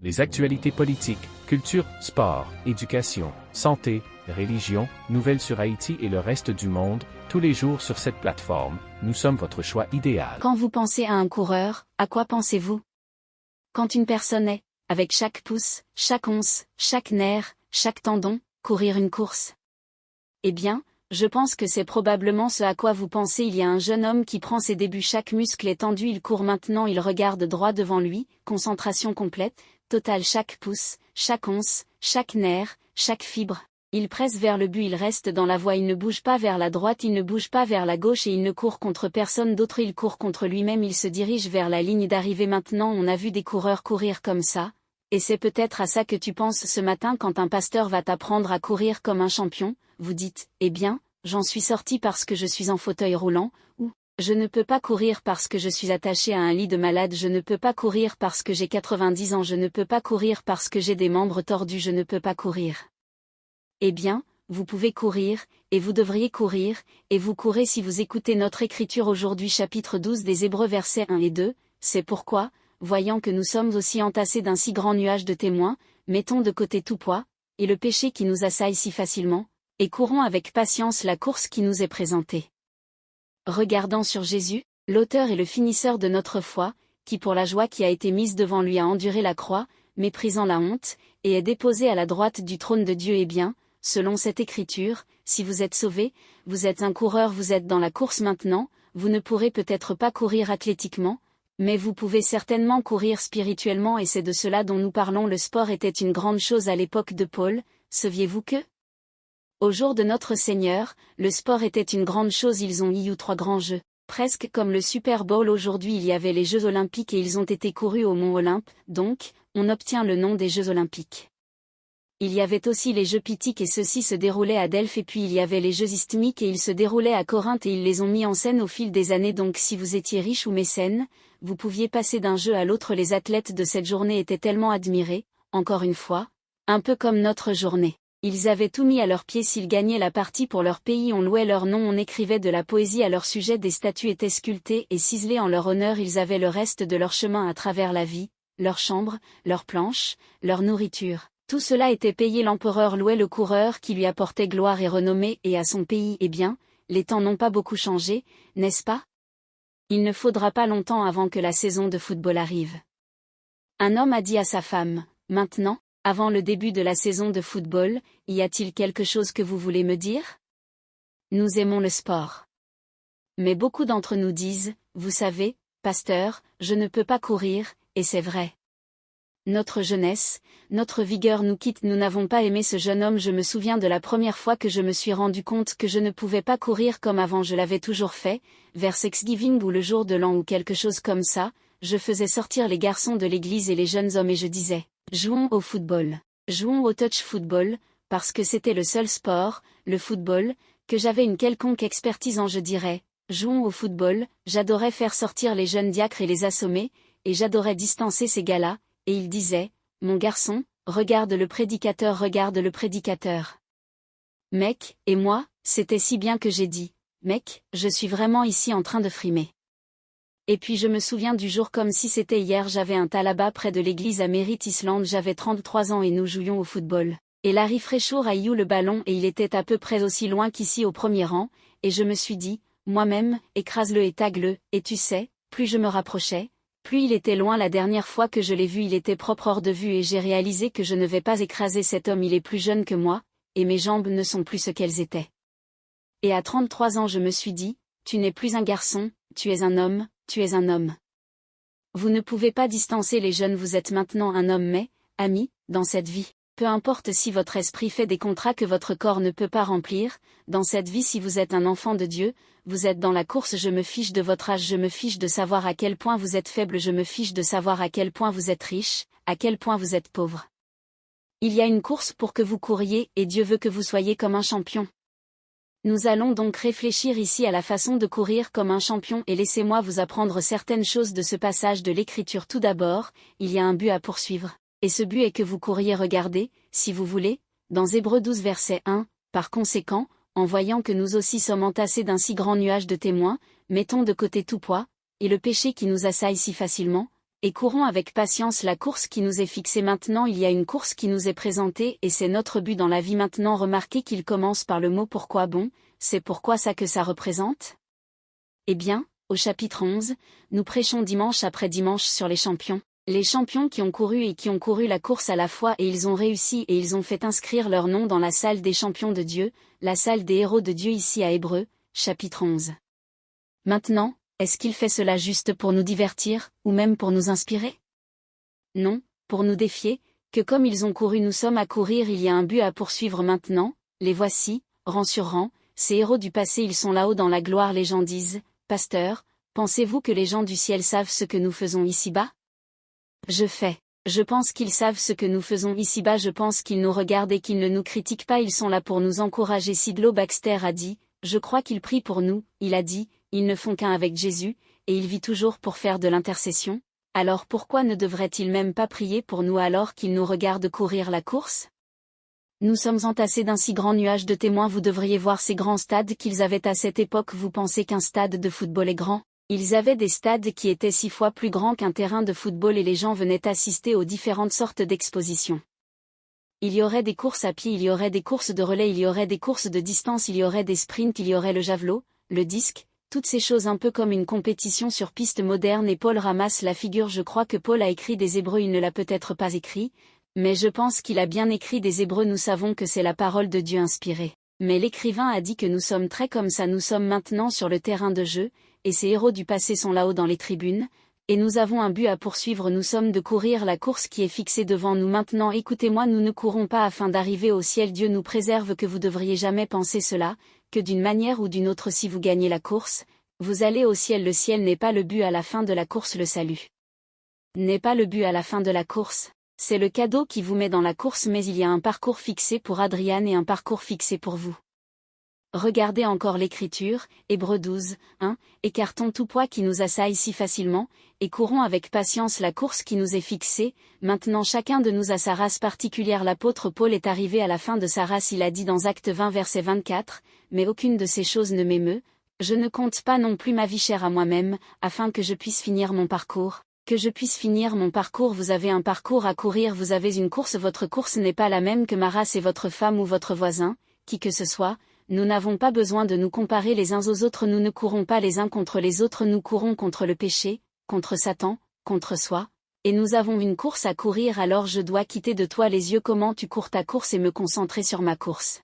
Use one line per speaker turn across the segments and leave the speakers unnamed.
Les actualités politiques, culture, sport, éducation, santé, religion, nouvelles sur Haïti et le reste du monde, tous les jours sur cette plateforme, nous sommes votre choix idéal.
Quand vous pensez à un coureur, à quoi pensez-vous? Quand une personne est, avec chaque pouce, chaque once, chaque nerf, chaque tendon, courir une course? Eh bien, je pense que c'est probablement ce à quoi vous pensez. Il y a un jeune homme qui prend ses débuts, chaque muscle est tendu, il court maintenant, il regarde droit devant lui, concentration complète, totale, chaque pouce, chaque once, chaque nerf, chaque fibre. Il presse vers le but, il reste dans la voie, il ne bouge pas vers la droite, il ne bouge pas vers la gauche et il ne court contre personne d'autre, il court contre lui-même, il se dirige vers la ligne d'arrivée. Maintenant on a vu des coureurs courir comme ça, et c'est peut-être à ça que tu penses ce matin quand un pasteur va t'apprendre à courir comme un champion. Vous dites, eh bien, j'en suis sorti parce que je suis en fauteuil roulant, ou je ne peux pas courir parce que je suis attaché à un lit de malade, je ne peux pas courir parce que j'ai 90 ans, je ne peux pas courir parce que j'ai des membres tordus, je ne peux pas courir. Eh bien, vous pouvez courir, et vous devriez courir, et vous courez si vous écoutez notre écriture aujourd'hui chapitre 12 des Hébreux versets 1 et 2, c'est pourquoi, voyant que nous sommes aussi entassés d'un si grand nuage de témoins, mettons de côté tout poids, et le péché qui nous assaille si facilement, et courons avec patience la course qui nous est présentée. Regardant sur Jésus, l'auteur et le finisseur de notre foi, qui pour la joie qui a été mise devant lui a enduré la croix, méprisant la honte, et est déposé à la droite du trône de Dieu. Eh bien, selon cette écriture, si vous êtes sauvé, vous êtes un coureur, vous êtes dans la course maintenant, vous ne pourrez peut-être pas courir athlétiquement, mais vous pouvez certainement courir spirituellement et c'est de cela dont nous parlons. Le sport était une grande chose à l'époque de Paul, saviez-vous que? Au jour de notre Seigneur, le sport était une grande chose, ils ont eu 3 grands jeux. Presque comme le Super Bowl aujourd'hui il y avait les Jeux Olympiques et ils ont été courus au Mont Olympe, donc, on obtient le nom des Jeux Olympiques. Il y avait aussi les Jeux Pythiques et ceux-ci se déroulaient à Delphes et puis il y avait les Jeux Isthmiques et ils se déroulaient à Corinthe et ils les ont mis en scène au fil des années. Donc si vous étiez riche ou mécène, vous pouviez passer d'un jeu à l'autre. Les athlètes de cette journée étaient tellement admirés, encore une fois, un peu comme notre journée. Ils avaient tout mis à leurs pieds s'ils gagnaient la partie pour leur pays, on louait leur nom, on écrivait de la poésie à leur sujet, des statues étaient sculptées et ciselées en leur honneur, ils avaient le reste de leur chemin à travers la vie, leur chambre, leurs planches, leur nourriture. Tout cela était payé, l'empereur louait le coureur qui lui apportait gloire et renommée et à son pays. Eh bien, les temps n'ont pas beaucoup changé, n'est-ce pas? Il ne faudra pas longtemps avant que la saison de football arrive. Un homme a dit à sa femme, maintenant, avant le début de la saison de football, y a-t-il quelque chose que vous voulez me dire? Nous aimons le sport. Mais beaucoup d'entre nous disent, vous savez, pasteur, je ne peux pas courir, et c'est vrai. Notre jeunesse, notre vigueur nous quitte, nous n'avons pas aimé ce jeune homme. Je me souviens de la première fois que je me suis rendu compte que je ne pouvais pas courir comme avant, je l'avais toujours fait, vers Thanksgiving ou le jour de l'an ou quelque chose comme ça, je faisais sortir les garçons de l'église et les jeunes hommes et je disais, jouons au football, jouons au touch football, parce que c'était le seul sport, le football, que j'avais une quelconque expertise en. Je dirais, jouons au football, j'adorais faire sortir les jeunes diacres et les assommer, et j'adorais distancer ces gars-là. Et il disait, mon garçon, regarde le prédicateur, regarde le prédicateur. Mec, et moi, c'était si bien que j'ai dit, mec, je suis vraiment ici en train de frimer. Et puis je me souviens du jour comme si c'était hier, j'avais un tas là-bas près de l'église à Merritt Island, j'avais 33 ans et nous jouions au football. Et Larry Freshour a eu le ballon et il était à peu près aussi loin qu'ici au premier rang, et je me suis dit, moi-même, écrase-le et tag-le, et tu sais, plus je me rapprochais, plus il était loin. La dernière fois que je l'ai vu il était propre hors de vue et j'ai réalisé que je ne vais pas écraser cet homme, il est plus jeune que moi, et mes jambes ne sont plus ce qu'elles étaient. Et à 33 ans je me suis dit, tu n'es plus un garçon, tu es un homme, tu es un homme. Vous ne pouvez pas distancer les jeunes, vous êtes maintenant un homme mais, ami, dans cette vie. Peu importe si votre esprit fait des contrats que votre corps ne peut pas remplir, dans cette vie si vous êtes un enfant de Dieu, vous êtes dans la course, je me fiche de votre âge, je me fiche de savoir à quel point vous êtes faible, je me fiche de savoir à quel point vous êtes riche, à quel point vous êtes pauvre. Il y a une course pour que vous couriez et Dieu veut que vous soyez comme un champion. Nous allons donc réfléchir ici à la façon de courir comme un champion et laissez-moi vous apprendre certaines choses de ce passage de l'Écriture. Tout d'abord, il y a un but à poursuivre. Et ce but est que vous couriez, regardez, si vous voulez, dans Hébreux 12 verset 1, par conséquent, en voyant que nous aussi sommes entassés d'un si grand nuage de témoins, mettons de côté tout poids, et le péché qui nous assaille si facilement, Et courons avec patience la course qui nous est fixée maintenant. Il y a une course qui nous est présentée et c'est notre but dans la vie maintenant. Remarquez qu'il commence par le mot pourquoi bon, c'est pourquoi ça que ça représente? Eh bien, au chapitre 11, nous prêchons dimanche après dimanche sur les champions. Les champions qui ont couru et qui ont couru la course à la fois et ils ont réussi et ils ont fait inscrire leur nom dans la salle des champions de Dieu, la salle des héros de Dieu ici à Hébreux, chapitre 11. Maintenant, est-ce qu'il fait cela juste pour nous divertir, ou même pour nous inspirer? Non, pour nous défier, que comme ils ont couru nous sommes à courir, il y a un but à poursuivre maintenant, les voici, rang sur rang, ces héros du passé ils sont là-haut dans la gloire. Les gens disent, Pasteur, pensez-vous que les gens du ciel savent ce que nous faisons ici-bas? Je pense qu'ils savent ce que nous faisons ici-bas, je pense qu'ils nous regardent et qu'ils ne nous critiquent pas, ils sont là pour nous encourager. Sidlow Baxter a dit, je crois qu'il prie pour nous, il a dit, ils ne font qu'un avec Jésus, et il vit toujours pour faire de l'intercession, alors pourquoi ne devrait-il même pas prier pour nous alors qu'il nous regarde courir la course? Nous sommes entassés d'un si grand nuage de témoins, vous devriez voir ces grands stades qu'ils avaient à cette époque. Vous pensez qu'un stade de football est grand? Ils avaient des stades qui étaient 6 fois plus grands qu'un terrain de football et les gens venaient assister aux différentes sortes d'expositions. Il y aurait des courses à pied, il y aurait des courses de relais, il y aurait des courses de distance, il y aurait des sprints, il y aurait le javelot, le disque, toutes ces choses un peu comme une compétition sur piste moderne. Et Paul ramasse la figure. Je crois que Paul a écrit des Hébreux, il ne l'a peut-être pas écrit, mais je pense qu'il a bien écrit des Hébreux. Nous savons que c'est la parole de Dieu inspirée. Mais l'écrivain a dit que nous sommes très comme ça, nous sommes maintenant sur le terrain de jeu, et ces héros du passé sont là-haut dans les tribunes, et nous avons un but à poursuivre, nous sommes de courir la course qui est fixée devant nous maintenant. Écoutez-moi, nous ne courons pas afin d'arriver au ciel, Dieu nous préserve, que vous devriez jamais penser cela, que d'une manière ou d'une autre si vous gagnez la course, vous allez au ciel. Le ciel n'est pas le but à la fin de la course, le salut n'est pas le but à la fin de la course, c'est le cadeau qui vous met dans la course, mais il y a un parcours fixé pour Adriane et un parcours fixé pour vous. Regardez encore l'Écriture, Hébreux 12, 1, écartons tout poids qui nous assaille si facilement, et courons avec patience la course qui nous est fixée. Maintenant chacun de nous a sa race particulière. L'apôtre Paul est arrivé à la fin de sa race, il a dit dans Actes 20 verset 24, mais aucune de ces choses ne m'émeut, je ne compte pas non plus ma vie chère à moi-même, afin que je puisse finir mon parcours. Que je puisse finir mon parcours. Vous avez un parcours à courir, vous avez une course, votre course n'est pas la même que ma race et votre femme ou votre voisin, qui que ce soit. Nous n'avons pas besoin de nous comparer les uns aux autres, nous ne courons pas les uns contre les autres, nous courons contre le péché, contre Satan, contre soi, et nous avons une course à courir. Alors je dois quitter de toi les yeux comment tu cours ta course et me concentrer sur ma course.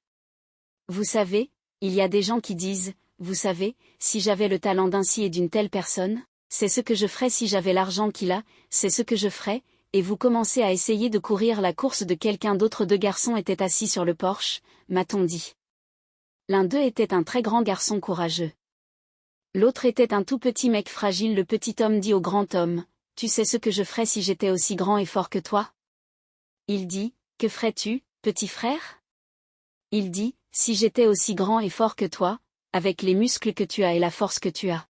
Vous savez, il y a des gens qui disent, vous savez, si j'avais le talent d'ainsi et d'une telle personne, c'est ce que je ferais, si j'avais l'argent qu'il a, c'est ce que je ferais, et vous commencez à essayer de courir la course de quelqu'un d'autre. 2 garçons étaient assis sur le porche, m'a-t-on dit. L'un d'eux était un très grand garçon courageux. L'autre était un tout petit mec fragile. Le petit homme dit au grand homme, « Tu sais ce que je ferais si j'étais aussi grand et fort que toi ?» Il dit, « Que ferais-tu, petit frère ?» Il dit, « Si j'étais aussi grand et fort que toi, avec les muscles que tu as et la force que tu as. »